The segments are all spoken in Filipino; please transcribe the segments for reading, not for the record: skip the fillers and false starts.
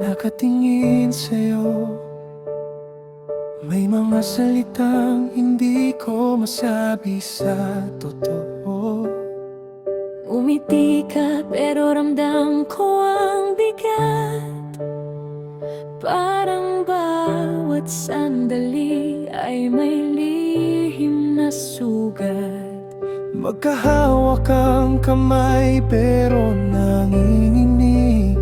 Nakatingin sa'yo, may mga salitang hindi ko masabi sa totoo. Umiti ka pero ramdam ko ang bigat. Parang bawat sandali ay may lihim na sugat. Magkahawak ang kamay pero nanginginig.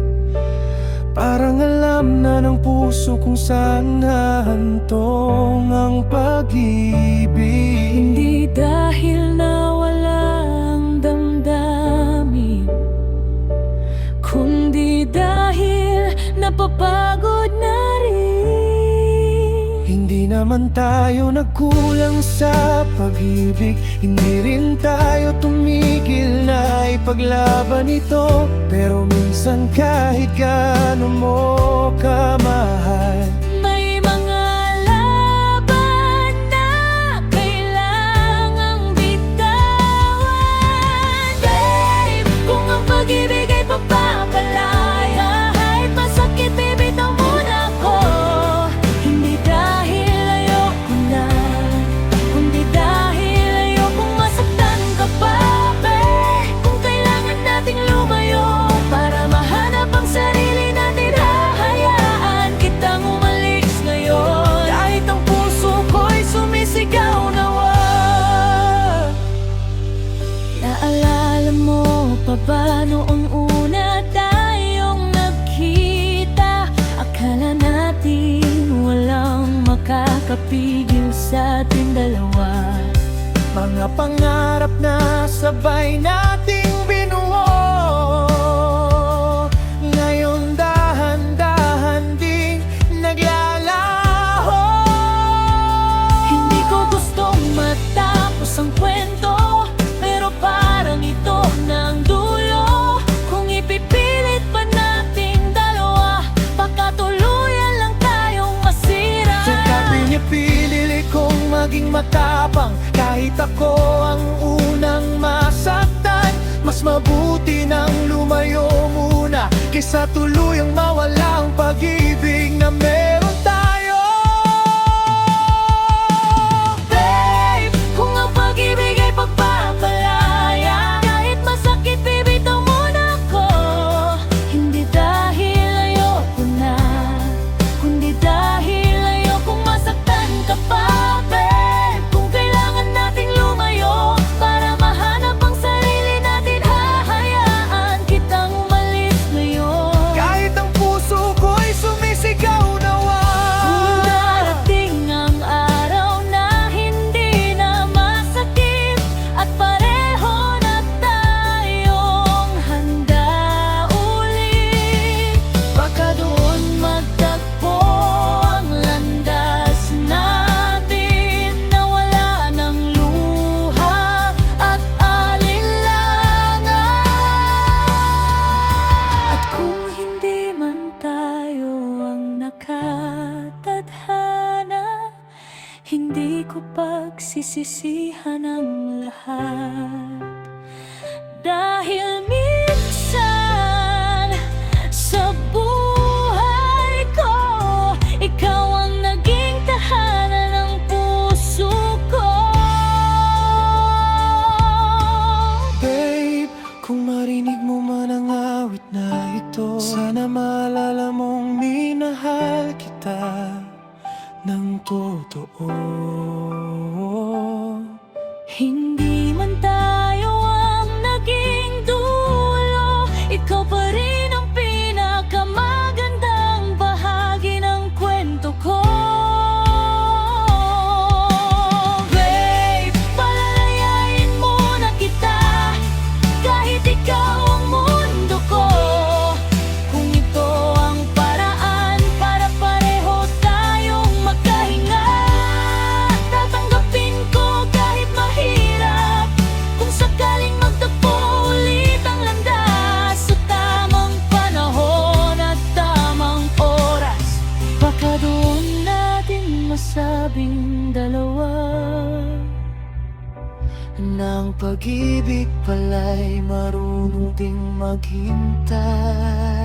Parang alam na ng puso kung saan hahantong ang pag-ibig. Hindi dahil nawala ang damdamin, kundi dahil napapagod na rin. Hindi naman tayo nagkulang sa pag-ibig, hindi rin tayo tumigil na ipaglaban ito. Pero minsan kahit gaano mo kamahal, May mga laban na kailangang bitawan. Babe, kung ang pag-ibig ay papapalaya, kahit masakit bibitaw mo na ako. Hindi dahil ayoko na, kundi dahil ayokong masaktan ka pa. Babe, kung kailangan nating lumayo para mahanap ang sarili natin, hahayaan kitang umalis ngayon. kahit ang puso ko'y sumisigaw na wag. Naalala mo pa ba noong una tayong nagkita? Akala natin walang makakapigil sa ating dalawa. Mga pangarap na sabay nating binuo, ngayon dahan-dahan ding naglalaho. Hindi ko gustong matapos ang kwento, pero parang ito na ang dulo. Kung ipipilit pa nating dalawa, baka tuluyan lang tayong masira. Saka pinipili kong maging matapang, kahit ako ang unang masaktan. Mas mabuti nang lumayo muna, kaysa tuluyang mawala ang pag-ibig na meron tayo. Babe, kung ang pag-ibig ay pagpapalaya, kahit masakit bibitaw mo na ako. Hindi dahil ayoko na, kundi dahil ayokong masaktan ka pa. Babe, kung kailangan nating lumayo para mahanap ang sarili natin, hahayaan kitang umalis ngayon. Kahit ang puso ko'y sumisigaw na Kung wag. darating ang araw na hindi na masakit at pareho na tayong handa ulit, baka doon magtagpo ang landas natin na wala ng luha at alinlangan. At kung hindi man tayo ang nakatadhana, hindi ko pagsisisihan ang lahat. Dahil minsan sa buhay ko, ikaw ang naging tahanan ng puso ko. Babe, kung marinig mo man ang awit na ito, sana maalala mong minahal kita ng totoo. Hindi man tayo ang naging dulo, ikaw pa rin ang pinakamagandang bahagi ng kwento ko. Babe, palalayain muna kita, kahit ikaw ang mundo ko. Kung ito ang paraan para pareho tayong magkahinga, tatanggapin ko kahit mahirap. Kung sakaling magtagpo ulit ang landas sa tamang panahon at tamang oras, baka doon natin masabing dalawa Ng pag-ibig pala'y marunong ding maghintay.